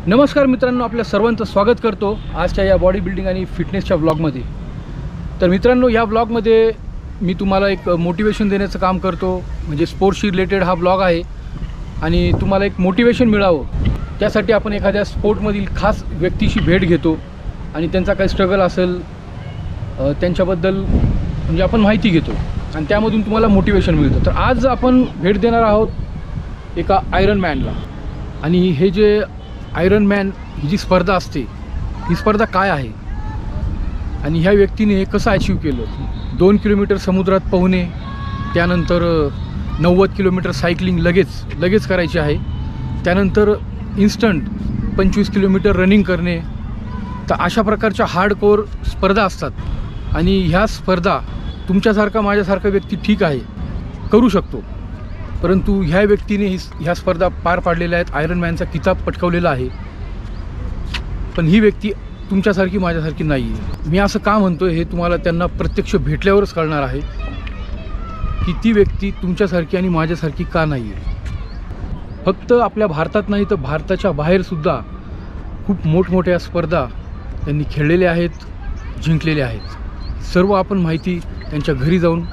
नमस्कार मित्रांनो, आपल्या सर्वांचं स्वागत करतो आजच्या या बॉडी बिल्डिंग आणि फिटनेसच्या व्लॉगमध्ये। तर मित्रांनो, या व्लॉगमध्ये मी तुम्हाला एक मोटिवेशन देण्याचं काम करतो, म्हणजे स्पोर्ट्सशी रिलेटेड हा व्लॉग आहे आणि तुम्हाला एक मोटिवेशन मिळावं त्यासाठी आपण एखाद्या स्पोर्टमधील खास व्यक्तीशी भेट घेतो आणि त्यांचा काही स्ट्रगल असेल त्यांच्याबद्दल म्हणजे आपण माहिती घेतो आणि त्यामधून तुम्हाला मोटिवेशन मिळतं। तर आज आपण भेट देणार आहोत एका आयरन मॅनला। आणि हे जे आयरन मॅन ही जी स्पर्धा असते, ही स्पर्धा काय आहे आणि ह्या व्यक्तीने हे कसं अचीव केलं। 2 किलोमीटर समुद्रात पोहणे, त्यानंतर 90 किलोमीटर सायकलिंग लगेच करायची आहे, त्यानंतर इन्स्टंट 25 किलोमीटर रनिंग करणे। तर अशा प्रकारच्या हार्डकोर स्पर्धा असतात आणि ह्या स्पर्धा तुमच्यासारखा माझ्यासारखा व्यक्ती ठीक आहे करू शकतो, परंतु ह्या व्यक्तीने ह्या स्पर्धा पार पाडलेल्या आहेत, आयरन मॅनचा किताब पटकावलेला आहे। पण ही व्यक्ती तुमच्यासारखी माझ्यासारखी नाही आहे। मी असं का म्हणतो हे तुम्हाला त्यांना प्रत्यक्ष भेटल्यावरच कळणार आहे की ती व्यक्ती तुमच्यासारखी आणि माझ्यासारखी का नाही आहे। फक्त आपल्या भारतात नाही तर भारताच्या बाहेरसुद्धा खूप मोठमोठ्या स्पर्धा त्यांनी खेळलेल्या आहेत, जिंकलेल्या आहेत। सर्व आपण माहिती त्यांच्या घरी जाऊन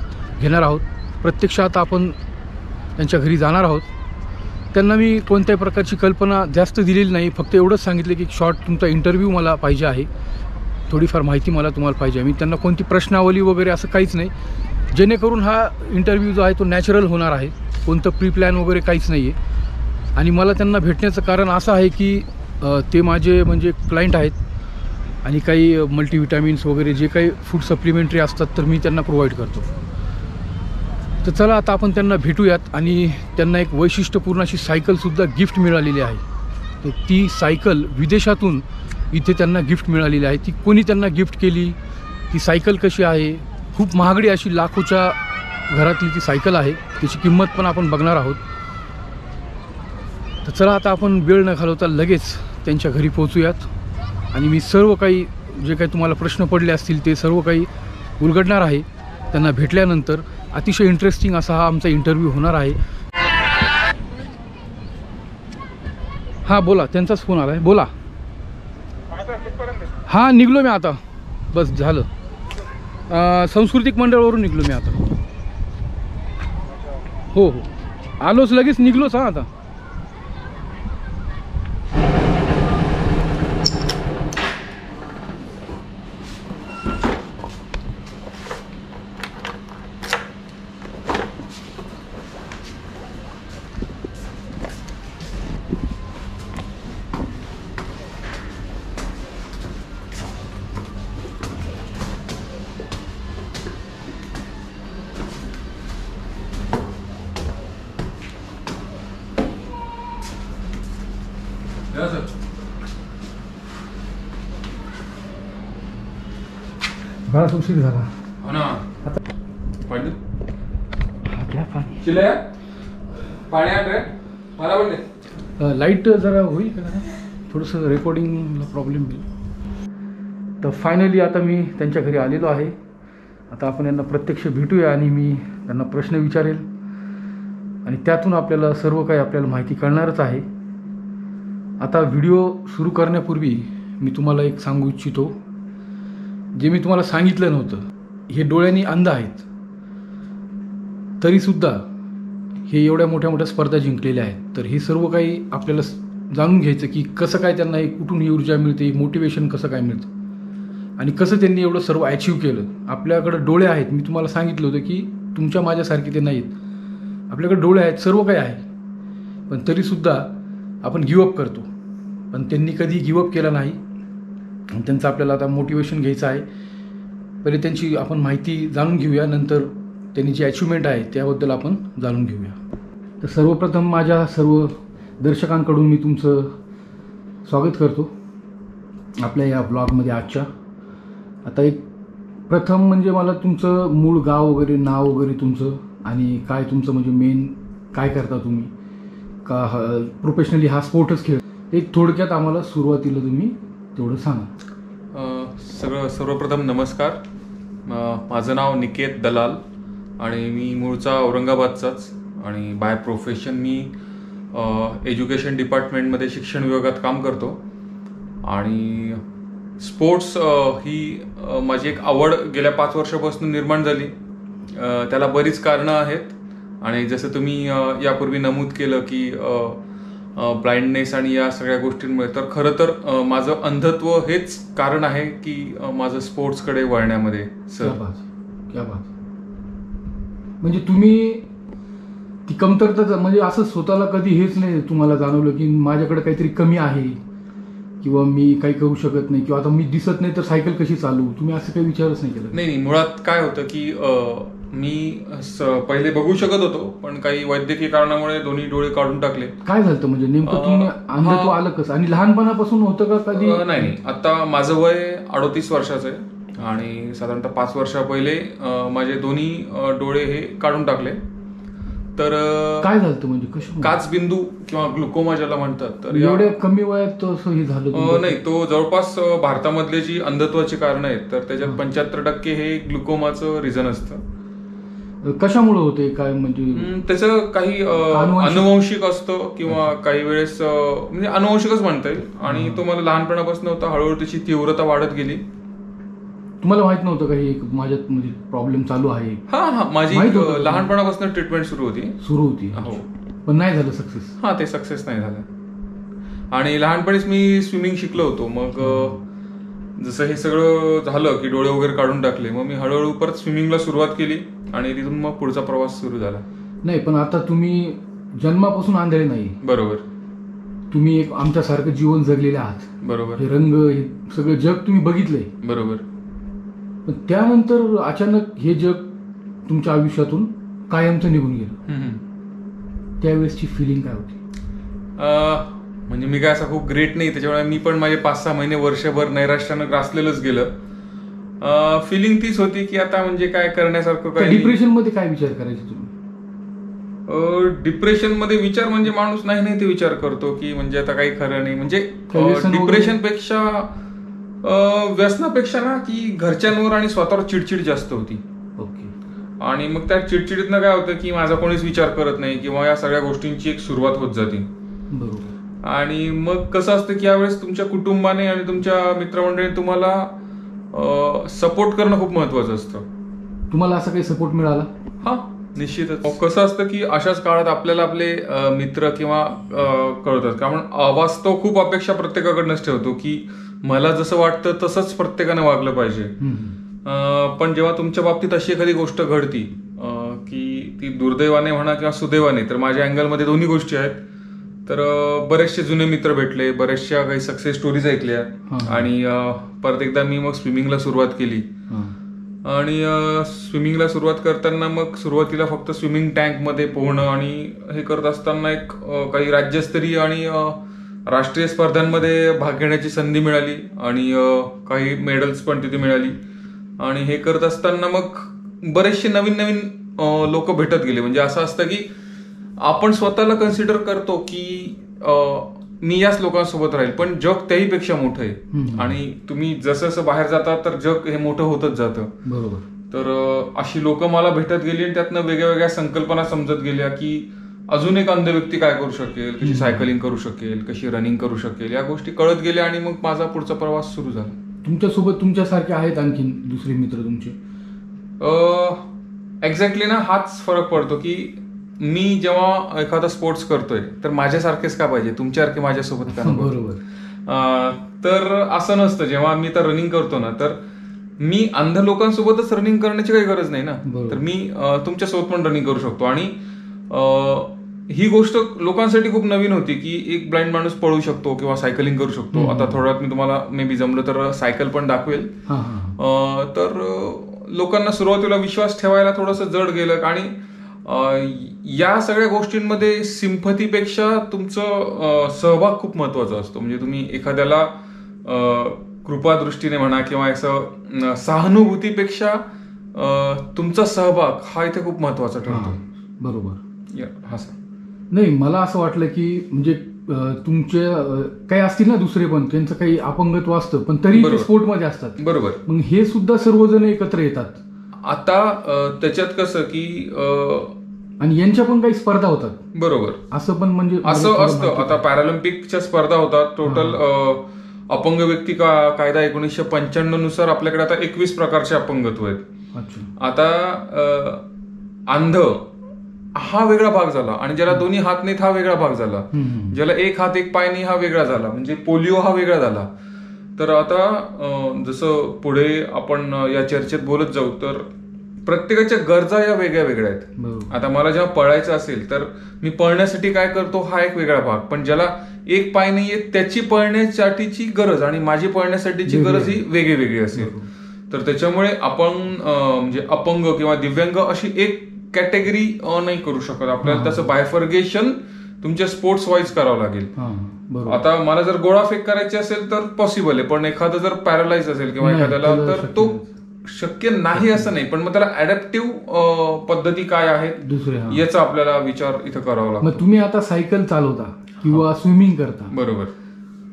घेणार आहोत। प्रत्यक्षात आपण त्यांच्या घरी जाणार आहोत। त्यांना मी कोणत्याही प्रकारची कल्पना जास्त दिलेली नाही, फक्त एवढंच सांगितलं की शॉर्ट तुमचा इंटरव्ह्यू मला पाहिजे आहे, थोडीफार माहिती मला तुम्हाला पाहिजे आहे। मी त्यांना कोणती प्रश्नावली वगैरे असं काहीच नाही, जेणेकरून हा इंटरव्ह्यू जो आहे तो नॅचरल होणार आहे, कोणतं प्री प्लॅन वगैरे काहीच नाही आहे। आणि मला त्यांना भेटण्याचं कारण असं आहे की ते माझे म्हणजे क्लायंट आहेत आणि काही मल्टीविटॅमिन्स वगैरे जे काही फूड सप्लिमेंटरी असतात तर मी त्यांना प्रोव्हाइड करतो। तर चला आता आपण त्यांना भेटूयात। आणि त्यांना एक वैशिष्ट्यपूर्ण अशी सायकलसुद्धा गिफ्ट मिळालेली आहे। तर ती सायकल विदेशातून इथे त्यांना गिफ्ट मिळालेली आहे। ती कोणी त्यांना गिफ्ट केली, ती सायकल कशी आहे, खूप महागडी अशी लाखोच्या घरातली ती सायकल आहे, त्याची किंमत पण आपण बघणार आहोत। तर चला आता आपण वेळ न घालवता लगेच त्यांच्या घरी पोहोचूयात आणि मी सर्व काही जे काही तुम्हाला प्रश्न पडले असतील ते सर्व काही उलगडणार आहे त्यांना भेटल्यानंतर। अतिशय इंटरेस्टिंग असा हा आमचा इंटरव्ह्यू होणार आहे। हां बोला, त्यांचाच फोन आला आहे, बोला। हां निघलो मी आता, बस झालं, सांस्कृतिक मंडळवरून निघलो मी आता। हो हो आलोच, लगेच निघलोच। हां आता बराच उशीर झाला। हो ना, पाणी घ्या पाणी, चिले पाणी आण रे मला बोलले। लाईट जरा होईल का जरा, थोडंसं रेकॉर्डिंगला प्रॉब्लेम येईल। तर फायनली आता मी त्यांच्या घरी आलेलो आहे। आता आपण यांना प्रत्यक्ष भेटूया आणि मी त्यांना प्रश्न विचारेल आणि त्यातून आपल्याला सर्व काही आपल्याला माहिती कळणारच आहे। आता व्हिडिओ सुरू करण्यापूर्वी मी तुम्हाला एक सांगू इच्छितो, जे मी तुम्हाला सांगितलं नव्हतं। हे डोळ्यांनी अंध आहेत तरीसुद्धा हे एवढ्या मोठ्या मोठ्या स्पर्धा जिंकलेल्या आहेत। तर हे सर्व काही आपल्याला जाणून घ्यायचं की कसं काय त्यांना कुठून ही ऊर्जा मिळते, मोटिवेशन कसं काय मिळतं आणि कसं त्यांनी एवढं सर्व अचीव केलं। आपल्याकडं डोळे आहेत, मी तुम्हाला सांगितलं होतं की तुमच्या माझ्यासारखे ते नाहीत, आपल्याकडे डोळे आहेत, सर्व काही आहे, पण तरीसुद्धा आपण गिवअप करतो। पण त्यांनी कधी गिवअप केला नाही। त्यांचं आपल्याला आता मोटिवेशन घ्यायचं आहे। पहिले त्यांची आपण माहिती जाणून घेऊया, नंतर त्यांनी जी अचिव्हमेंट आहे त्याबद्दल आपण जाणून घेऊया। तर सर्वप्रथम माझ्या सर्व दर्शकांकडून मी तुमचं स्वागत करतो आपल्या या ब्लॉगमध्ये आजच्या। आता एक प्रथम म्हणजे मला तुमचं मूळ गाव वगैरे, नाव वगैरे तुमचं आणि काय तुमचं म्हणजे मेन काय करता तुम्ही, का प्रोफेशनली हा स्पोर्टच खेळ, एक थोडक्यात आम्हाला सुरुवातीला तुम्ही तेवढं सांगा। सर्वप्रथम नमस्कार, माझं नाव निकेत दलाल आणि मी मूळचा औरंगाबादचाच आणि बाय प्रोफेशन मी एज्युकेशन डिपार्टमेंटमध्ये शिक्षण विभागात काम करतो। आणि स्पोर्ट्स ही माझी एक आवड गेल्या 5 वर्षापासून निर्माण झाली. त्याला बरीच कारणं आहेत आणि जसं तुम्ही यापूर्वी नमूद केलं की ब्लाइंडनेस आणि या सगळ्या गोष्टींमुळे, तर खरं तर माझं अंधत्व हेच कारण आहे की माझं स्पोर्ट्सकडे वळण्यामध्ये. क्या बात. म्हणजे तुम्ही ती कमतरता, म्हणजे असं स्वतःला कधी हेच नाही तुम्हाला जाणवलं की माझ्याकडे काहीतरी कमी आहे किंवा मी काही करू शकत नाही किंवा आता मी दिसत नाही तर सायकल कशी चालू, तुम्ही असं काही विचारच नाही केलं? नाही, मुळात काय होतं की मी पहिले बघू शकत होतो, पण काही वैद्यकीय कारणामुळे दोन्ही डोळे काढून टाकले. काय झालं म्हणजे नेमकं, तुम्ही अंधत्व आलं कसं आणि लहानपणापासून होतं का कधी? नाही, आता माझं वय 38 वर्षाचं आहे आणि साधारणतः 5 वर्षा पहिले माझे दोन्ही डोळे हे काढून टाकले. तर काय झालं म्हणजे कसं? काचबिंदू किंवा ग्लुकोमा ज्याला म्हणतात, तर एवढ्या कमी वयात हे झालं? नाही, तो जवळपास भारतामधले जी अंधत्वाची कारण आहेत तर त्याच्यात 75% हे ग्लुकोमाचं रिझन असतं. कशामुळे होते काय म्हणजे? त्याचं काही अनुवंशिक असतं किंवा काही वेळेस म्हणजे अनुवंशिकच म्हणता येईल. आणि तो मला लहानपणापासून होता, हळूहळू त्याची तीव्रता वाढत गेली. तुम्हाला माहित नव्हतं का हे माझ्यात म्हणजे प्रॉब्लेम चालू आहे? हा, माझी लहानपणापासून ट्रीटमेंट सुरू होती. हो, पण नाही झालं सक्सेस? हा, ते सक्सेस नाही झालं. आणि लहानपणीच मी स्विमिंग शिकलो होतो. मग जसं हे सगळं झालं की डोळे वगैरे काढून टाकले, मग मी हळूहळू परत स्विमिंगला सुरुवात केली आणि तिथून मग पुढचा प्रवास सुरू झाला. नाही, पण आता तुम्ही जन्मापासून आंधळे नाही. बरोबर. तुम्ही एक आमच्यासारखं जीवन जगलेले आहात. बरोबर. हे रंग, हे सगळं जग तुम्ही बघितलंय. बरोबर. पण त्यानंतर अचानक हे जग तुमच्या आयुष्यातून कायमचं निघून गेलं. त्यावेळेसची फिलिंग काय होती? म्हणजे मी काय असं खूप ग्रेट नाही, त्याच्यामुळे मी पण माझे 5-6 महिने, वर्षभर नैराश्यानं ग्रासलेलंच गेलं. फिलिंग तीच होती की आता म्हणजे काय करण्यासारखं काय. डिप्रेशन मध्ये काय विचार करायचे तुम्ही? डिप्रेशन मध्ये विचार म्हणजे माणूस नाही ते विचार करतो की म्हणजे आता काही खरं नाही. म्हणजे डिप्रेशन पेक्षा, व्यसनापेक्षा ना, की घरच्यांवर आणि स्वतःवर चिडचिड जास्त होती. ओके. आणि मग त्या चिडचिडीतनं काय होतं की माझा कोणीच विचार करत नाही किंवा या सगळ्या गोष्टींची एक सुरुवात होत जाते. बरोबर. आणि मग कसं असतं की यावेळेस तुमच्या कुटुंबाने आणि तुमच्या मित्रमंडळीने तुम्हाला सपोर्ट करणं खूप महत्वाचं असतं. तुम्हाला असा काही सपोर्ट मिळाला? हा, निश्चितच. कसं असतं की अशाच काळात आपल्याला आपले मित्र किंवा कळतात, कारण अवास्तव खूप अपेक्षा प्रत्येकाकडनंच ठेवतो की मला जसं वाटतं तसंच प्रत्येकाने वागलं पाहिजे. पण जेव्हा तुमच्या बाबतीत अशी एखादी गोष्ट घडती की ती दुर्दैवाने म्हणा किंवा सुदैवाने, तर माझ्या अँगलमध्ये दोन्ही गोष्टी आहेत. तर बरेचसे जुने मित्र भेटले, बऱ्याचशा काही सक्सेस स्टोरीज ऐकल्या आणि परत एकदा मी मग स्विमिंगला सुरुवात केली. आणि स्विमिंगला सुरुवात करताना मग सुरुवातीला फक्त स्विमिंग टँकमध्ये पोहणं आणि हे करत असताना एक काही राज्यस्तरीय आणि राष्ट्रीय स्पर्धांमध्ये भाग घेण्याची संधी मिळाली आणि काही मेडल्स पण तिथे मिळाली. आणि हे करत असताना मग बरेचसे नवीन लोक भेटत गेले. म्हणजे असं असतं की आपण स्वतःला कन्सिडर करतो की मी याच लोकांसोबत राहील, पण जग त्याहीपेक्षा मोठं आहे आणि तुम्ही जसं जसं बाहेर जाता तर जग हे मोठं होतच जातं. बरोबर. तर अशी लोक मला भेटत गेली आणि त्यातनं वेगळ्या वेगळ्या संकल्पना समजत गेल्या की अजून एक अंध व्यक्ती काय करू शकेल, कशी सायकलिंग करू शकेल, कशी रनिंग करू शकेल, या गोष्टी कळत गेल्या आणि मग माझा पुढचा प्रवास सुरू झाला. तुमच्यासोबत तुमच्यासारखे आहेत आणखीन दुसरे मित्र तुमचे? एक्झॅक्टली ना, हाच फरक पडतो की मी जेव्हा एखादा स्पोर्ट्स करतोय तर माझ्यासारखेच का पाहिजे, तुमच्यासारखे माझ्यासोबत का? बरोबर. तर असं नसतं. जेव्हा मी तर रनिंग करतो ना, तर मी अंध लोकांसोबतच रनिंग करण्याची काही गरज नाही ना. तर मी तुमच्यासोबत पण रनिंग करू शकतो. आणि ही गोष्ट लोकांसाठी खूप नवीन होती की एक ब्लाइंड माणूस पळू शकतो किंवा सायकलिंग करू शकतो. आता थोड्यात मी तुम्हाला मे बी जमलं तर सायकल पण दाखवेल. तर लोकांना सुरुवातीला विश्वास ठेवायला थोडंसं जड गेलं. आणि या सगळ्या गोष्टींमध्ये सिम्पथीपेक्षा तुमचं सहभाग खूप महत्वाचा असतो. म्हणजे तुम्ही एखाद्याला कृपादृष्टीने म्हणा किंवा असं सहानुभूतीपेक्षा तुमचा सहभाग हा इथे खूप महत्वाचा ठरतो. बरोबर. हा सर. नाही, मला असं वाटलं की म्हणजे तुमचे काही असतील ना दुसरे पण, त्यांचं काही अपंगत्व असतं पण तरी ते स्पोर्टमध्ये असतात. बरोबर. मग हे सुद्धा सर्वजण एकत्र येतात. आता त्याच्यात कसं की आणि यांच्या पण काही स्पर्धा होतात. बरोबर. असं पण म्हणजे असं असतं. आता पॅरालिम्पिकच्या स्पर्धा होतात. टोटल अपंग व्यक्ती कायदा 1995 नुसार आपल्याकडे आता 21 प्रकारचे अपंगत्व आहेत. अच्छा. आता अंध हा वेगळा भाग झाला आणि ज्याला दोन्ही हात नाहीत हा वेगळा भाग झाला. ज्याला एक हात एक पाय नाही हा वेगळा झाला, म्हणजे पोलिओ हा वेगळा झाला. तर आता जसं पुढे आपण या चर्चेत बोलत जाऊ तर प्रत्येकाच्या गरजा या वेगळ्या वेगळ्या आहेत. आता मला जेव्हा पळायचं असेल तर मी पळण्यासाठी काय करतो हा एक वेगळा भाग, पण ज्याला एक पाय नाहीये त्याची पळण्यासाठीची गरज आणि माझी पळण्यासाठीची गरज ही वेगळी वेगळी असेल. तर त्याच्यामुळे आपण म्हणजे अपंग किंवा दिव्यांग अशी एक कॅटेगरी नाही करू शकत. आपल्याला तसं बायफर्गेशन तुमच्या स्पोर्ट्स वाईज करावं लागेल. आता मला जर गोळाफेक करायची असेल तर पॉसिबल आहे, पण एखादं जर पॅरालाइज असेल किंवा एखाद्याला तर तो शक्य नाही असं नाही. पण मग त्याला ऍडॅप्टिव्ह पद्धती काय आहेत दुसऱ्या याचा आपल्याला विचार इथं करावा लागतो. मग तुम्ही आता सायकल चालवता किंवा स्विमिंग करता, बरोबर.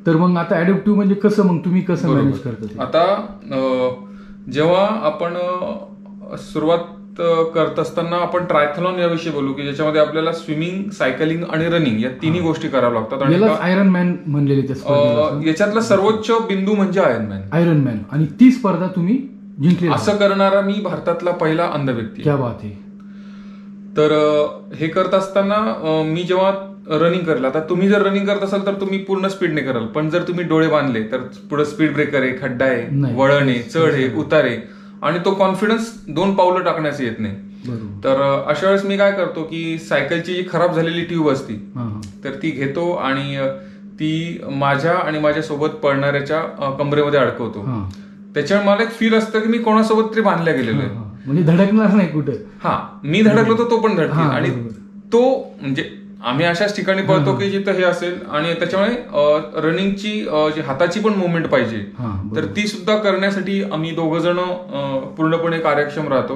तर मग आता ऍडॅप्टिव्ह म्हणजे कसं, मग तुम्ही कसं मॅनेज करता? आता जेव्हा आपण सुरुवात करत असताना आपण ट्रायथलॉन याविषयी बोलू की ज्याच्यामध्ये आपल्याला स्विमिंग, सायकलिंग आणि रनिंग या तिन्ही गोष्टी कराव्या लागतात. आणि आयरन मॅन म्हणलेले याच्यातला सर्वोच्च बिंदू म्हणजे आयरन मॅन आणि ती स्पर्धा तुम्ही जिंकली. असं करणारा मी भारतातला पहिला अंध व्यक्ती. क्या बात आहे. तर हे करत असताना मी जेव्हा रनिंग करला, आता तुम्ही जर रनिंग करत असाल तर तुम्ही पूर्ण स्पीडने कराल, पण जर तुम्ही डोळे बांधले तर पुढे स्पीड ब्रेकर आहे, खड्डा आहे, वळण आहे, चढ आहे, उतार आहे आणि तो कॉन्फिडन्स 2 पावलं टाकण्यास येत नाही. तर अशा वेळेस मी काय करतो की सायकलची जी खराब झालेली ट्यूब असती तर ती घेतो आणि ती माझ्या आणि माझ्या सोबत पळणाऱ्याच्या कमरेमध्ये अडकवतो. त्याच्यामुळे मला एक फील असतं की मी कोणासोबत तरी बांधल्या गेलेलो आहे, म्हणजे धडकणार नाही कुठे. हा, मी धडकलो तर तो पण धडकेल. आणि तो म्हणजे आम्ही अशाच ठिकाणी पळतो की जिथं हे असेल आणि त्याच्यामुळे रनिंगची जी हाताची पण मुवमेंट पाहिजे तर ती सुद्धा करण्यासाठी आम्ही दोघं जण पूर्णपणे कार्यक्षम राहतो.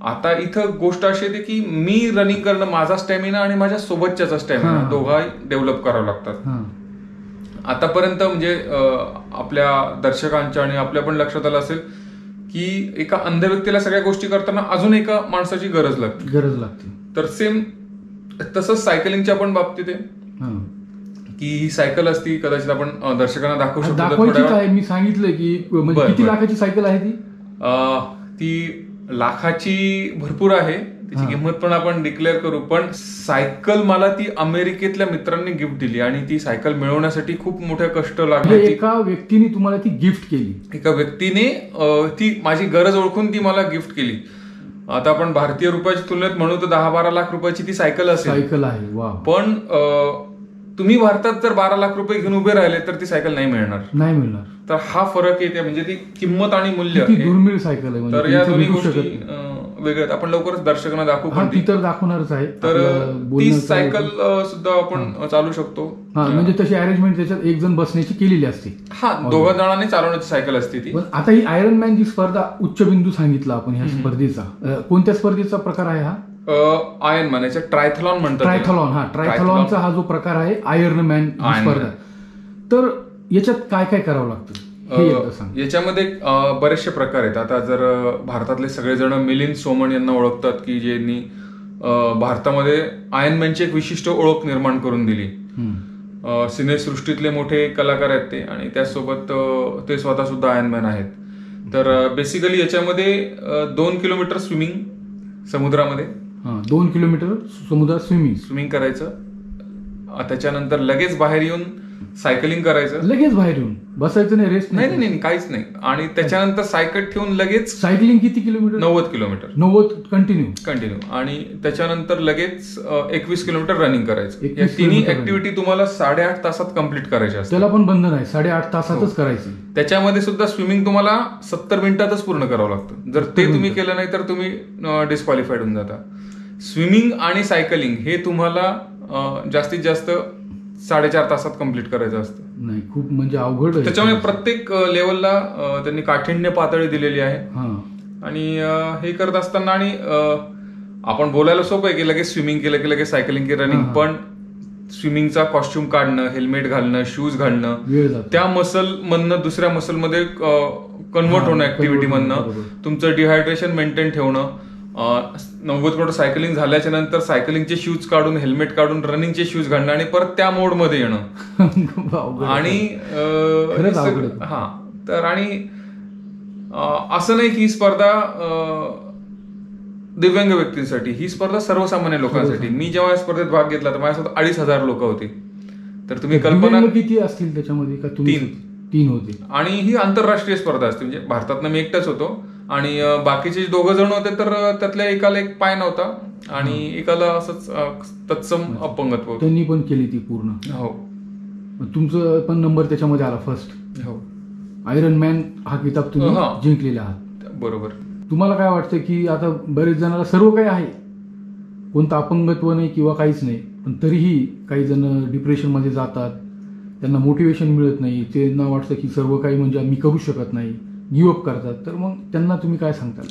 आता इथं गोष्ट अशी येते की मी रनिंग करणं, माझा स्टॅमिना आणि माझ्या सोबतच्याचा स्टॅमिना दोघाही डेव्हलप करावं लागतात. आतापर्यंत म्हणजे आपल्या दर्शकांच्या आणि आपल्या पण लक्षात आलं असेल की एका अंध व्यक्तीला सगळ्या गोष्टी करताना अजून एका माणसाची गरज लागते. तर सेम तसंच सायकलिंगच्या पण बाबतीत आहे की ही सायकल असती, कदाचित आपण दर्शकांना दाखवू शकतो. मी सांगितलं की किती लाखाची सायकल आहे ती? ती लाखाची भरपूर आहे, त्याची किंमत पण आपण डिक्लेअर करू. पण सायकल मला ती अमेरिकेतल्या मित्रांनी गिफ्ट दिली आणि ती सायकल मिळवण्यासाठी खूप मोठे कष्ट लागले. एका व्यक्तीने तुम्हाला ती गिफ्ट केली? एका व्यक्तीने ती माझी गरज ओळखून ती मला गिफ्ट केली. आता आपण भारतीय रुपयाच्या तुलनेत म्हणू तर 10-12 लाख रुपयाची ती सायकल आहे. पण तुम्ही भारतात जर 12 लाख रुपये घेऊन उभे राहिले तर ती सायकल नाही मिळणार. तर हा फरक येते, म्हणजे ती किंमत आणि मूल्य दुर्मिळ सायकल आहे. तर या दोन्ही गोष्टी वेगळ्या आपण लवकरच दर्शकांना दाखवू. ती तर दाखवणारच आहे. तर ती सायकल सुद्धा आपण चालू शकतो. म्हणजे तशी अरेंजमेंट त्याच्यात एक जण बसण्याची केलेली असते. दोघं जणांनी चालवण्याची सायकल असते ती. आता ही आयरन मॅन जी स्पर्धा, उच्च बिंदू सांगितला आपण ह्या स्पर्धेचा, कोणत्या स्पर्धेचा प्रकार आहे हा? आयर्न मॅन, ट्रायथलॉन म्हणतात. ट्रायथलॉनचा हा जो प्रकार आहे आयर्न मॅन स्पर्धा. तर याच्यात काय काय करावं लागतं? याच्यामध्ये बरेचसे प्रकार आहेत. आता जर भारतातले सगळेजण मिलिंद सोमण यांना ओळखतात की ज्यांनी भारतामध्ये आयर्नमॅनची एक विशिष्ट ओळख निर्माण करून दिली. सिनेसृष्टीतले मोठे कलाकार आहेत ते, आणि त्यासोबत ते स्वतः सुद्धा आयर्नमॅन आहेत. तर बेसिकली याच्यामध्ये 2 किलोमीटर स्विमिंग समुद्रामध्ये, 2 किलोमीटर समुद्रात स्विमिंग करायचं. त्याच्यानंतर लगेच बाहेर येऊन सायकलिंग करायचं. लगेच बाहेर येऊन बसायचं नाही, रेस्ट नाही, काहीच नाही. आणि त्याच्यानंतर सायकल ठेवून लगेच सायकलिंग किती किलोमीटर? 90 किलोमीटर. 90 कंटिन्यू. आणि त्याच्यानंतर लगेच 21 किलोमीटर रनिंग करायचं. या तिन्ही ऍक्टिव्हिटी तुम्हाला 8.5 तासात कम्प्लीट करायच्या असतात. त्याला पण बंधन आहे, 8.5 तासातच करायची. त्याच्यामध्ये सुद्धा स्विमिंग तुम्हाला 70 मिनिटातच पूर्ण करावं लागतं. जर ते तुम्ही केलं नाही तर तुम्ही डिस्क्वालिफाईड होऊन जाता. स्विमिंग आणि सायकलिंग हे तुम्हाला जास्तीत जास्त 4.5 तासात कम्प्लीट करायचं असतं. नाही, खूप म्हणजे अवघड. त्याच्यामुळे प्रत्येक लेवलला त्यांनी काठिण्य पातळी दिलेली आहे. आणि हे करत असताना, आणि आपण बोलायला सोपं आहे की लगेच स्विमिंग केलं की लगेच सायकलिंग की रनिंग, पण स्विमिंगचा कॉस्ट्युम काढणं, हेल्मेट घालणं, शूज घालणं, त्या मसल मधनं दुसऱ्या मसलमध्ये कन्वर्ट होणं, ऍक्टिव्हिटी मधनं तुमचं डिहायड्रेशन मेंटेन ठेवणं, 90 किलोमीटर सायकलिंग झाल्याच्या नंतर सायकलिंगचे शूज काढून हेल्मेट काढून रनिंगचे शूज घालणं आणि परत त्या मोडमध्ये येणं आणि हा तर आणि असं नाही की ही स्पर्धा दिव्यांग व्यक्तींसाठी, ही स्पर्धा सर्वसामान्य लोकांसाठी. मी जेव्हा या स्पर्धेत भाग घेतला तर माझ्यासोबत 2,500 लोक होती. तर तुम्ही कल्पना किती असतील त्याच्यामध्ये का? 3 होते. आणि ही आंतरराष्ट्रीय स्पर्धा असते, म्हणजे भारतातनं मी एकटाच होतो आणि बाकीचे 2 जण होते तर त्यातल्या एकाला एक पाय नव्हता आणि एकाला असंच तत्सम अपंगत्व. त्यांनी पण केली ती पूर्ण. हो. तुमचं पण नंबर त्याच्यामध्ये आला फर्स्ट. हो. आयरन मॅन हा किताब तुम्ही जिंकलेला आहात. बरोबर. तुम्हाला काय वाटतं की आता बरेच जणांना सर्व काही आहे, कोणतं अपंगत्व नाही किंवा काहीच नाही, पण तरीही काही जण डिप्रेशनमध्ये जातात, त्यांना मोटिवेशन मिळत नाही, त्यांना वाटतं की सर्व काही म्हणजे मी करू शकत नाही, गिव्हअप करतात. तर मग त्यांना तुम्ही काय सांगताल?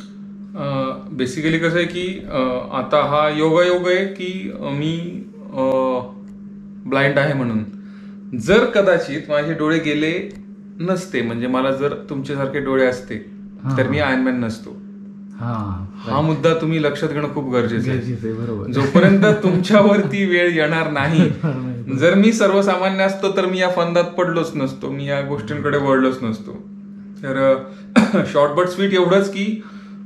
बेसिकली कसं आहे की आता हा योगायोग आहे की मी ब्लाइंड आहे म्हणून. जर कदाचित माझे डोळे गेले नसते, म्हणजे मला जर तुमच्यासारखे डोळे असते तर मी आयर्नमॅन नसतो. हा मुद्दा तुम्ही लक्षात घेणं खूप गरजेचं आहे. बरोबर. जोपर्यंत तुमच्यावरती वेळ येणार नाही, जर मी सर्वसामान्य असतो तर मी या फंदात पडलोच नसतो, मी या गोष्टींकडे वळलोच नसतो. तर शॉर्ट बट स्वीट एवढंच की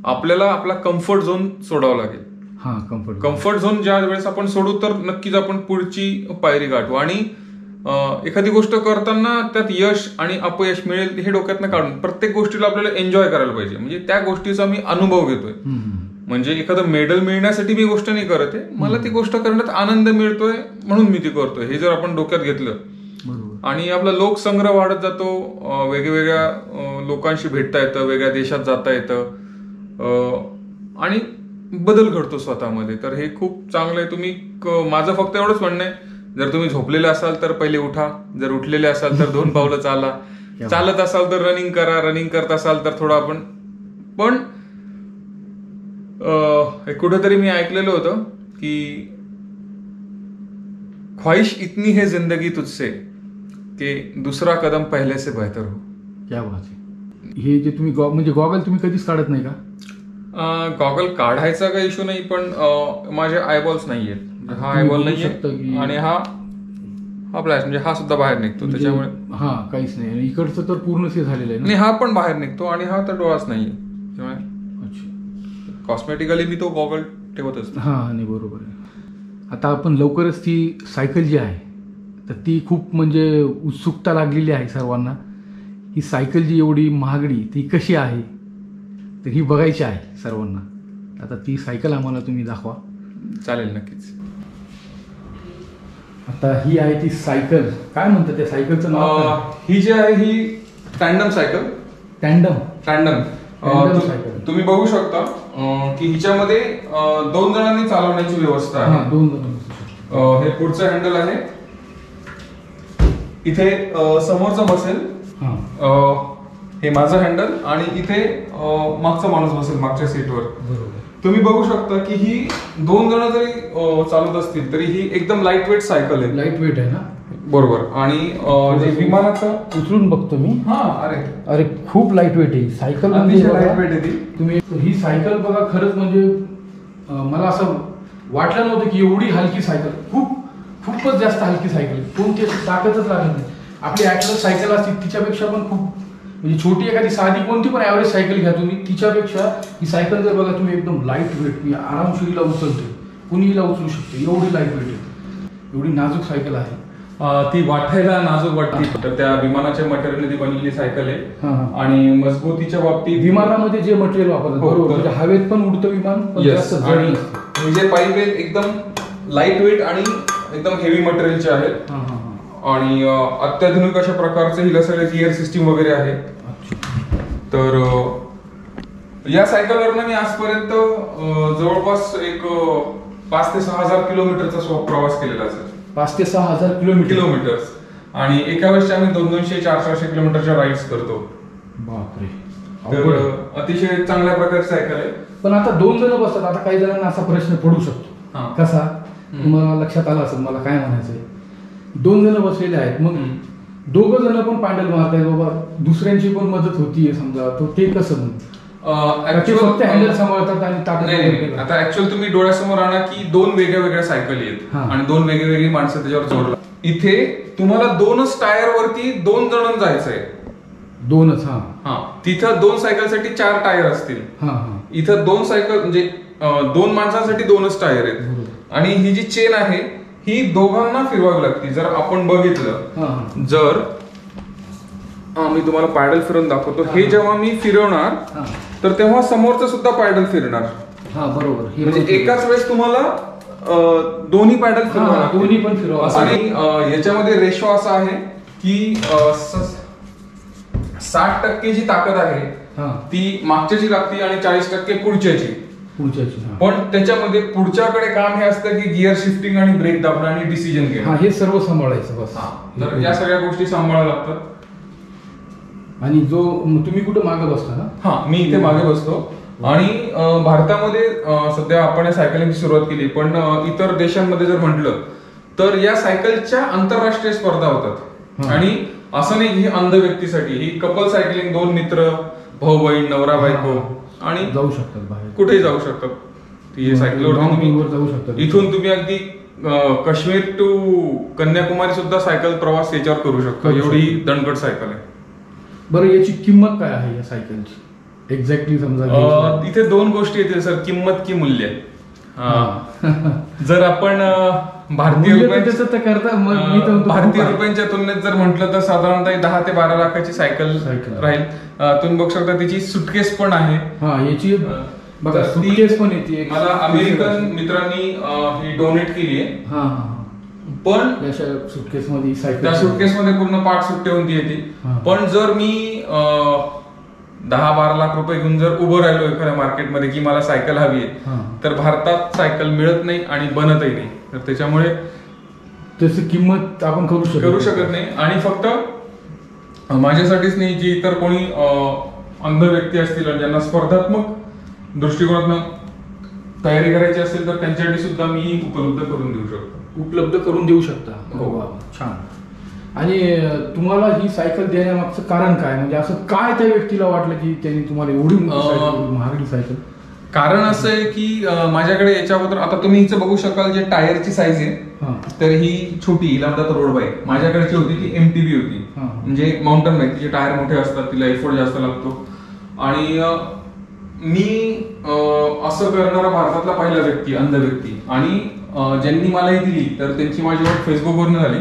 आपल्याला आपला कम्फर्ट झोन सोडावा लागेल. कम्फर्ट झोन ज्या वेळेस आपण सोडू तर नक्कीच आपण पुढची पायरी गाठू. आणि एखादी गोष्ट करताना त्यात यश आणि अपयश मिळेल हे डोक्यातनं काढून प्रत्येक गोष्टीला आपल्याला एन्जॉय करायला पाहिजे. म्हणजे त्या गोष्टीचा मी अनुभव घेतोय. म्हणजे एखादं मेडल मिळण्यासाठी मी गोष्ट नाही करत आहे, मला ती गोष्ट करण्यात आनंद मिळतोय म्हणून मी ती करतोय. हे जर आपण डोक्यात घेतलं आणि आपला लोकसंग्रह वाढत जातो, वेगवेगळ्या लोकांशी भेटता येतं, वेगळ्या देशात जाता येतं आणि बदल घडतो स्वतःमध्ये. तर हे खूप चांगलं आहे. तुम्ही माझं फक्त एवढंच म्हणणं आहे, जर तुम्ही झोपलेले असाल तर पहिले उठा, जर उठलेले असाल तर 2 पावलं चाला, चालत असाल तर रनिंग करा, रनिंग करत असाल तर थोडं आपण पण कुठेतरी मी ऐकलेलं होतं की ख्वाहिश इतनी है जिंदगी तुझसे की दुसरा कदम पहले से बेहतर हो. क्या बात आहे. हे जे तुम्ही म्हणजे गॉगल तुम्ही कधीच काढत नाही का? गॉगल काढायचा काही इश्यू नाही, पण माझे आयबॉल्स नाहीयेत. हा आयबॉल नाहीये आणि हा फ्लॅश म्हणजे हा सुद्धा बाहेर निघतो, त्याच्यामुळे हा काहीच नाही. इकडचं तर पूर्ण झालेलं आहे. आणि हा पण बाहेर निघतो आणि हा तर डोळाच नाहीये, त्यामुळे कॉस्मेटिकली मी तो गॉगल ठेवत असतो. हा नाही बरोबर आहे. आता आपण लवकरच ती सायकल जी आहे तर ती खूप म्हणजे उत्सुकता लागलेली आहे सर्वांना. ही सायकल जी एवढी महागडी ती कशी आहे तर ही बघायची आहे सर्वांना. आता ती सायकल आम्हाला तुम्ही दाखवा. चालेल, नक्कीच. आता ही आहे ती सायकल. काय म्हणतात त्या सायकलचं नाव? ही जी आहे ही टँडम सायकल. टँडम तुम्ही बघू शकता की हिच्यामध्ये 2 जणांनी चालवण्याची व्यवस्था आहे. 2 जण. हे पुढचं हँडल आहे, इथे समोरचं बसेल, हे माझं हँडल आणि इथे मागचा माणूस बसेल मागच्या सीटवर. तुम्ही बघू शकता की ही 2 जण जरी चालत असतील तरी ही एकदम लाईट वेट सायकल आहे. लाईट वेट आहे ना? बरोबर. आणि जे विमानाचं उचलून बघतो मी. अरे खूप लाईट वेट आहे सायकल. लाईट वेट आहे ती. तुम्ही ही सायकल बघा, खरंच म्हणजे मला असं वाटलं नव्हतं की एवढी हलकी सायकल. खूपच जास्त हलकी सायकल. कोणती ताकदच लागत नाही. आपली ॲटलस सायकल असते तिच्यापेक्षा पण खूप म्हणजे छोटी एखादी साधी कोणती पण ॲव्हरेज सायकल घ्या तुम्ही, तिच्यापेक्षा ही सायकल जर बघा तुम्ही एकदम लाईट वेट, मी आरामशीर हिला उचलते, कुणी हिला उचलू शकते, एवढी लाईट वेट आहे, एवढी नाजूक सायकल आहे. ती वाटायला नाजूक वाटते. तर त्या विमानाच्या मटेरियलने ती बनलेली सायकल आहे. आणि मजबूतीच्या बाबतीत विमानामध्ये जे मटेरियल वापरतात बरोबर, म्हणजे हवेत पण उडतं विमान. आणि हे जे पाईप आहेत एकदम लाईट वेट आणि एकदम हेवी मटेरियलचे आहेत आणि अत्याधुनिक अशा प्रकारचे हिला सगळे गिअर सिस्टीम वगैरे आहे. तर या सायकलवरनं मी आजपर्यंत जवळपास एक 5 ते 6 हजार किलोमीटरचा प्रवास केलेला असेल. 5 ते 6 हजार किलोमीटर. आणि एका वर्षी आम्ही 200-400 किलोमीटरच्या राईड्स करतो. बापरे. तर अतिशय चांगल्या प्रकारची सायकल आहे. पण आता 2 जण बसतात. आता काही जणांना असा प्रश्न पडू शकतो, कसा तुम्हाला लक्षात आला असेल मला काय म्हणायचंय. 2 जण बसलेले आहेत, मग 2 जण पण पॅडल मारतायत बाबा, दुसऱ्यांची पण मदत होतीये समजा, तो ते कसं? ते फक्त हँडल सांभाळतात आणि ताकद नाही वगैरे नाही. करतात. आता ऍक्च्युअल तुम्ही डोळ्यासमोर आणा की 2 वेगळ्या वेगळ्या सायकल आहेत हा. आणि 2 वेगळी माणसं त्याच्यावर जोडला. इथे तुम्हाला 2च टायर वरती 2 जण जायचंय. 2च. हा हा, तिथं 2 सायकलसाठी 4 टायर असतील. हा हा इथं 2 सायकल म्हणजे 2 माणसांसाठी 2च टायर आहेत. बरोबर. आणि ही जी चेन आहे ही दोघांना फिरवावी लागते. जर आपण बघितलं, हा हा जर मी तुम्हाला पॅडल फिरवून दाखवतो. हे जेव्हा मी फिरवणार हा तर तेव्हा समोरचं सुद्धा पॅडल फिरणार. हा बरोबर. हे म्हणजे बरोबर. एकाच वेळेस तुम्हाला दोन्ही पॅडल फिरवावे हा, लागतील. दोन्ही पण फिरवा. आणि याच्यामध्ये रेशो असा आहे की 60% जी ताकद आहे हा ती मागच्याची लागते आणि 40% पुढच्याची. पुढच्याची. हा. पण त्याच्यामध्ये पुढच्याकडे काम हे असतं की गिअर शिफ्टिंग आणि ब्रेक दाबणं आणि डिसिजन हा घेणं. हे सर्व सांभाळायचं बस. तर या सगळ्या गोष्टी सांभाळाव्या लागतात. आणि तुम्ही कुठं मागे बसता ना? हा, मी इथे मागे बसतो. आणि भारतामध्ये सध्या आपण या सायकलिंगची सुरुवात केली, पण इतर देशांमध्ये जर म्हटलं तर या सायकलच्या आंतरराष्ट्रीय स्पर्धा होतात. आणि असं नाही ही अंध व्यक्तीसाठी, ही कपल सायकलिंग, 2 मित्र, भाऊ बहीण, नवरा बायको आणि जाऊ शकतात बाहेर, कुठेही जाऊ शकतात. ती सायकलवर तुम्ही जाऊ शकतात. इथून तुम्ही अगदी काश्मीर टू कन्याकुमारी सुद्धा सायकल प्रवास याच्यावर करू शकता. एवढी दणकट सायकल आहे. बरं, याची किंमत काय आहे या सायकलची एक्झॅक्टली? समजा इथे 2 गोष्टी येतील सर, किंमत की मूल्य. जर आपण भारतीय रुपयांच्या तुलनेत जर म्हटलं तर साधारणतः 10 ते 12 लाखाची सायकल राहील. तुम्ही बघू शकता त्याची सुटकेस पण आहे. याची बघा, सुटकेस पण येते. मला अमेरिकन मित्रांनी ही डोनेट केली आहे. पण सुटकेस मध्ये त्या सुटकेस मध्ये पूर्ण पाठ सुट्टे होऊन ती येते. पण जर मी 10-12 लाख रुपये घेऊन जर उभं राहिलो एखाद्या मार्केटमध्ये की मला सायकल हवी आहे, तर भारतात सायकल मिळत नाही आणि बनतही नाही. तर त्याच्यामुळे त्याची किंमत आपण करू शकत नाही. आणि फक्त माझ्यासाठीच नाही, जी इतर कोणी अंध व्यक्ती असतील आणि ज्यांना स्पर्धात्मक दृष्टिकोनातून तयारी करायची असेल तर त्यांच्यासाठी सुद्धा मी उपलब्ध करून देऊ शकता. हो, छान. आणि तुम्हाला ही सायकल देण्यामागचं कारण काय? म्हणजे असं काय त्या व्यक्तीला वाटलं की त्यांनी तुम्हाला एवढी महागडी सायकल? कारण असं आहे की माझ्याकडे याच्या अगोदर, आता तुम्ही हिचं बघू शकाल, जे टायरची साईज आहे तर ही छोटी, हिला म्हणतात रोड बाईक. माझ्याकडची होती ती MTB होती, म्हणजे माउंटन बाईक. तिचे टायर मोठे असतात, तिला एफोर्ट जास्त लागतो. आणि मी असं करणारा भारतातला पहिला व्यक्ती, अंध व्यक्ती. आणि ज्यांनी मला ही दिली तर त्यांची माझी ओळख फेसबुकवरून झाली.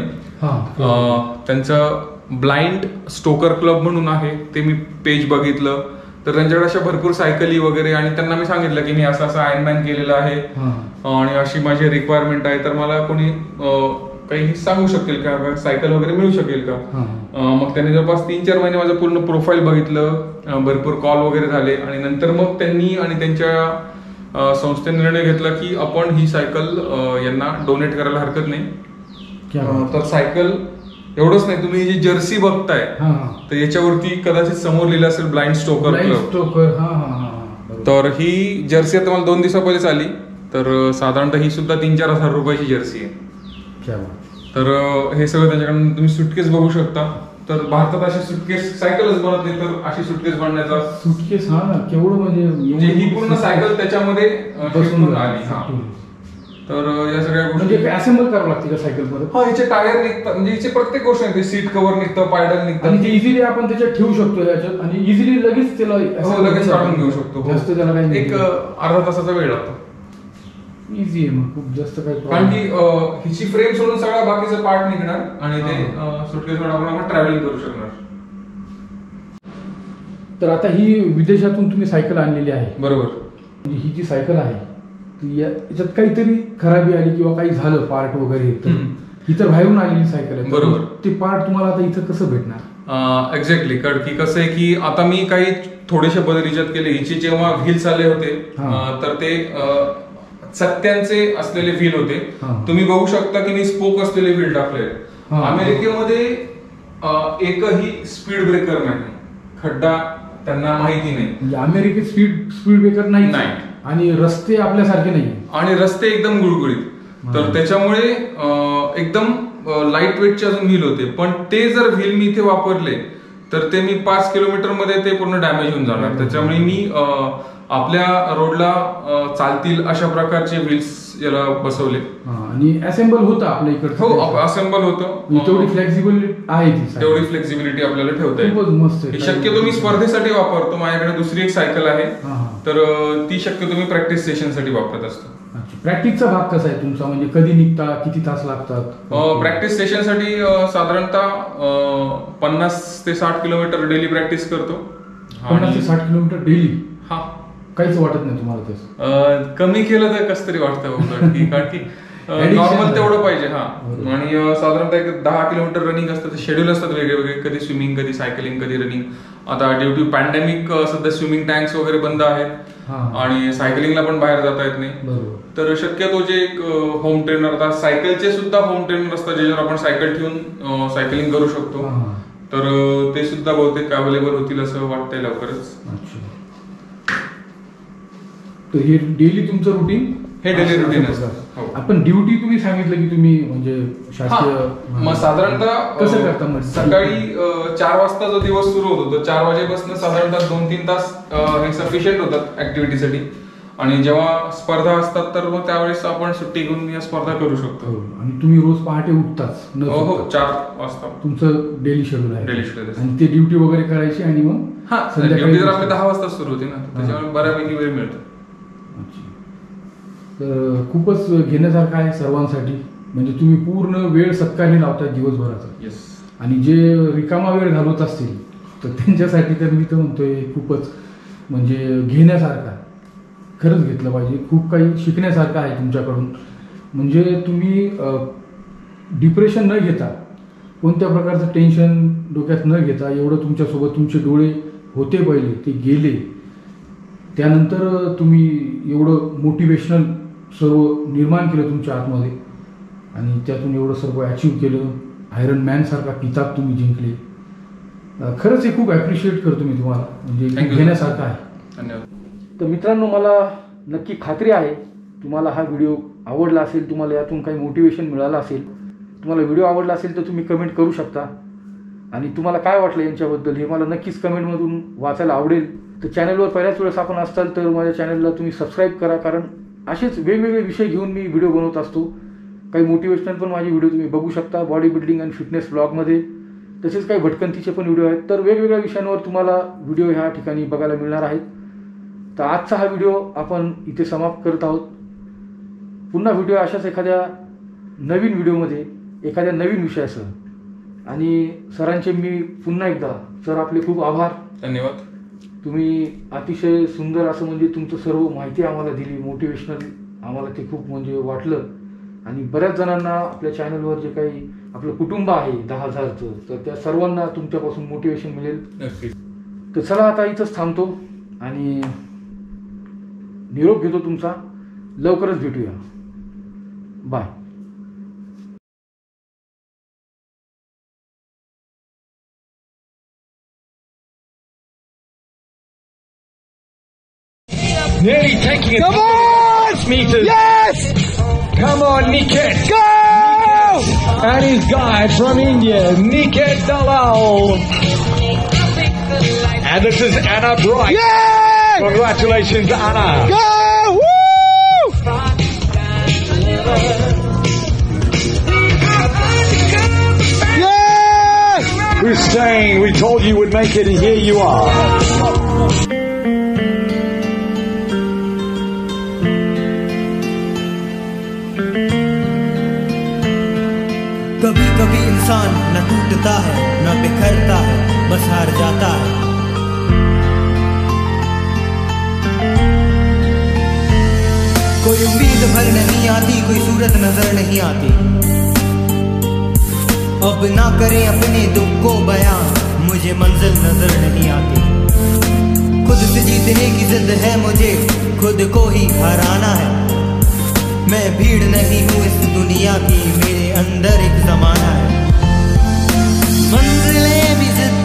त्यांचं ब्लाइंड स्टोकर क्लब म्हणून आहे, ते मी पेज बघितलं. तर त्यांच्याकडे अशा भरपूर सायकली वगैरे, आणि त्यांना मी सांगितलं की मी असं असं आयर्नमॅन केलेलं आहे आणि अशी माझी रिक्वायरमेंट आहे, तर मला कोणी काही सांगू शकेल का, सायकल वगैरे मिळू शकेल का? मग त्यांनी जवळपास 3-4 महिने माझं पूर्ण प्रोफाईल बघितलं, भरपूर कॉल वगैरे झाले. आणि नंतर मग त्यांनी आणि त्यांच्या संस्थेने निर्णय घेतला की आपण ही सायकल यांना डोनेट करायला हरकत नाही. तर सायकल एवढंच नाही, तुम्ही जी जर्सी बघताय तर याच्यावरती कदाचित समोर लिहिलं असेल ब्लाइंड स्टोकर क्लब. तर ही जर्सी आता मला 2 दिवसापूर्वीच आली. तर साधारणतः ही सुद्धा 3-4 हजार रुपयाची जर्सी आहे. तर हे सगळं त्याच्याकडून तुम्ही सुटकेस बघू शकता. तर भारतात अशी सुटकेस सायकलच बनत नाही, तर अशी सुटकेस बनण्याचा सुटकेस केवढं म्हणजे ही पूर्ण सायकल त्याच्यामध्ये बसून आली. तर या सगळ्या गोष्टी असेंबल करावं लागते का सायकल मध्ये? याचे टायर निघतात, म्हणजे याचे प्रत्येक गोष्ट निघते. सीट कव्हर निघतं, पायडल निघतं, आणि ते इझिली आपण त्याच्यात ठेवू शकतो याच्यात, आणि इझिली लगेच त्याला लगेच काढून घेऊ शकतो. जास्त त्याला काही एक अर्धा तासाचा वेळ लागतो. इझी आहे मग, खूप जास्त काही. कारण की हिची फ्रेम सोडून सगळा बाकीचा पार्ट निघणार आणि ते सुटकेसवर आपण ट्रॅव्हलिंग करू शकणार. तर आता ही विदेशातून तुम्ही सायकल आणलेली आहे, बरोबर? ही जी सायकल आहे याच्यात काहीतरी खराबी आली किंवा काही झालं पार्ट वगैरे, ही तर बाहेरून आलेली सायकल आहे, बरोबर. ते पार्ट तुम्हाला आता इथं कसं भेटणार? एक्झॅक्टली. कारण की कसं आहे की आता मी काही थोडेसे बदल याच्यात केले. हिचे जेव्हा व्हील्स आले होते तर ते सत्यांचे असलेले व्हील होते. तुम्ही बघू शकता की मी स्पोक असलेले व्हील टाकले. अमेरिकेमध्ये एकही स्पीड ब्रेकर नाही, खड्डा त्यांना माहिती नाही. म्हणजे अमेरिकेत स्पीड ब्रेकर नाही, आणि रस्ते आपल्यासारखे नाही, आणि रस्ते एकदम गुळगुळीत. तर त्याच्यामुळे एकदम लाईट वेटचे अजून व्हील होते. पण ते जर व्हील मी इथे वापरले तर ते मी 5 किलोमीटर मध्ये ते पूर्ण डॅमेज होऊन जाणार. त्याच्यामुळे मी आपल्या रोडला चालतील अशा प्रकारचे व्हील्स याला बसवले. आणि असेंबल होतं आपल्या इकडे? हो, असेंबल होतं. तेवढी फ्लेक्झिबल आहे ती, तेवढी फ्लेक्झिबिलिटी आपल्याला ठेवता येईल. मस्त. शक्यतो मी स्पर्धेसाठी वापरतो. माझ्याकडे दुसरी एक सायकल आहे, तर ती शक्यतो मी प्रॅक्टिस सेशनसाठी वापरत असतो. प्रॅक्टिसचा भाग कसा आहे तुमचा, म्हणजे कधी निघता, किती तास लागतात? प्रॅक्टिस सेशनसाठी साधारणतः 50 ते 60 किलोमीटर डेली प्रॅक्टिस करतो. 50 ते 60 किलोमीटर डेली? हा, काहीच वाटत नाही तुम्हाला तसं? कमी केलं तर कसं तरी वाटतं, कारण की नॉर्मल तेवढं पाहिजे. हा, आणि साधारणतः एक 10 किलोमीटर रनिंग असतं. शेड्यूल असतात वेगळे वेगळे, कधी स्विमिंग, कधी सायकलिंग, कधी रनिंग. आता ड्यू टू पॅन्डेमिक सध्या स्विमिंग टँक्स वगैरे बंद आहेत आणि सायकलिंगला पण बाहेर जाता येत नाही. तर शक्यतो जे एक होम ट्रेनर, आता सायकलचे सुद्धा होम ट्रेनर असतात ज्याच्यावर आपण सायकल ठेवून सायकलिंग करू शकतो. तर ते सुद्धा बहुतेक अवेलेबल होतील असं वाटतंय लवकरच. तर हे डेली तुमचं रुटीन? हे डेली रुटीन असतं. आपण ड्युटी तुम्ही सांगितलं की तुम्ही म्हणजे शासकीय, मग साधारणतः कसं करता? मग सकाळी 4 वाजता जो दिवस सुरू होतो तर 4 वाजेपासून साधारणतः 2-3 तास हे सफिशियंट होतात ऍक्टिव्हिटीसाठी. आणि जेव्हा स्पर्धा असतात तर मग त्यावेळेस आपण सुट्टी घेऊन या स्पर्धा करू शकतो. आणि तुम्ही रोज पहाटे उठताच? हो, 4 वाजता तुमचं डेली शेड्यूल आहे? Daily schedule. आणि ते ड्युटी वगैरे करायची आणि मग ड्युटी तर आपली 10 वाजता सुरू होती ना, त्याच्यामुळे बऱ्यापैकी वेळ मिळतो. तर खूपच घेण्यासारखं आहे सर्वांसाठी. म्हणजे तुम्ही पूर्ण वेळ सत्कारणी लावताय दिवसभराचा. आणि जे रिकामा वेळ घालवत असतील तर त्यांच्यासाठी तर मी तर म्हणतोय खूपच म्हणजे घेण्यासारखं. खरंच घेतलं पाहिजे. खूप काही शिकण्यासारखं आहे तुमच्याकडून. म्हणजे तुम्ही डिप्रेशन न घेता, कोणत्या प्रकारचं टेन्शन डोक्यात न घेता, एवढं तुमच्यासोबत तुमचे डोळे होते पहिले, ते गेले. त्यानंतर तुम्ही एवढं मोटिवेशनल सर्व निर्माण केलं तुमच्या आतमध्ये आणि त्यातून एवढं सर्व अचीव्ह केलं. आयरन मॅन सारखा किताब तुम्ही जिंकले. खरंच हे खूप ॲप्रिशिएट करतो मी तुम्हाला. म्हणजे घेण्यासारखं आहे. धन्यवाद. तर मित्रांनो, मला नक्की खात्री आहे तुम्हाला हा व्हिडिओ आवडला असेल, तुम्हाला यातून काही मोटिवेशन मिळालं असेल. तुम्हाला व्हिडिओ आवडला असेल तर तुम्ही कमेंट करू शकता. आणि तुम्हाला काय वाटलं यांच्याबद्दल हे मला नक्कीच कमेंटमधून वाचायला आवडेल. तर चॅनलवर पहिल्याच वेळेस आपण असाल तर माझ्या चॅनलला तुम्ही सबस्क्राईब करा, कारण असेच वेगवेगळे विषय घेऊन मी व्हिडिओ बनवत असतो. काही मोटिवेशनल पण माझे व्हिडिओ तुम्ही बघू शकता बॉडी बिल्डिंग आणि फिटनेस ब्लॉगमध्ये. तसेच काही भटकंतीचे पण व्हिडिओ आहेत. तर वेगवेगळ्या विषयांवर तुम्हाला व्हिडिओ ह्या ठिकाणी बघायला मिळणार आहेत. तर आजचा हा व्हिडिओ आपण इथे समाप्त करत आहोत. पुन्हा व्हिडिओ अशाच एखाद्या नवीन व्हिडिओमध्ये एखाद्या नवीन विषयासह. आणि सरांचे मी पुन्हा एकदा सर आपले खूप आभार. धन्यवाद. तुम्ही अतिशय सुंदर असं म्हणजे तुमचं सर्व माहिती आम्हाला दिली, मोटिवेशनल. आम्हाला ते खूप म्हणजे वाटलं. आणि बऱ्याच जणांना आपल्या चॅनलवर जे काही आपलं कुटुंब आहे 10,000चं, तर त्या सर्वांना तुमच्यापासून मोटिवेशन मिळेल. तर चला आता इथंच थांबतो आणि निरोप घेतो तुमचा. लवकरच भेटूया. Bye. Nearly taking it. Come on! Meters. Yes! Come on, Niket. Go! And his guide from India, Niket Dalal. And this is Anna Bright. Yay! Congratulations, Anna. Go! Woo! Yes! Who's saying we told you would make it and here you are. कभी कभी इंसान न टूटता है न बिखरता है, बस हार जाता है. कोई उम्मीद भर नहीं आती, कोई सूरत नजर नहीं आती. अब ना करें अपने दुख को बयां, मुझे मंजिल नजर नहीं आती. खुद से जीतने की जिद है मुझे, खुद को ही हराना है. मैं भीड़ नहीं हूँ इस दुनिया की, मेरे अंदर एक ज़माना है. मंजिलें भी जिद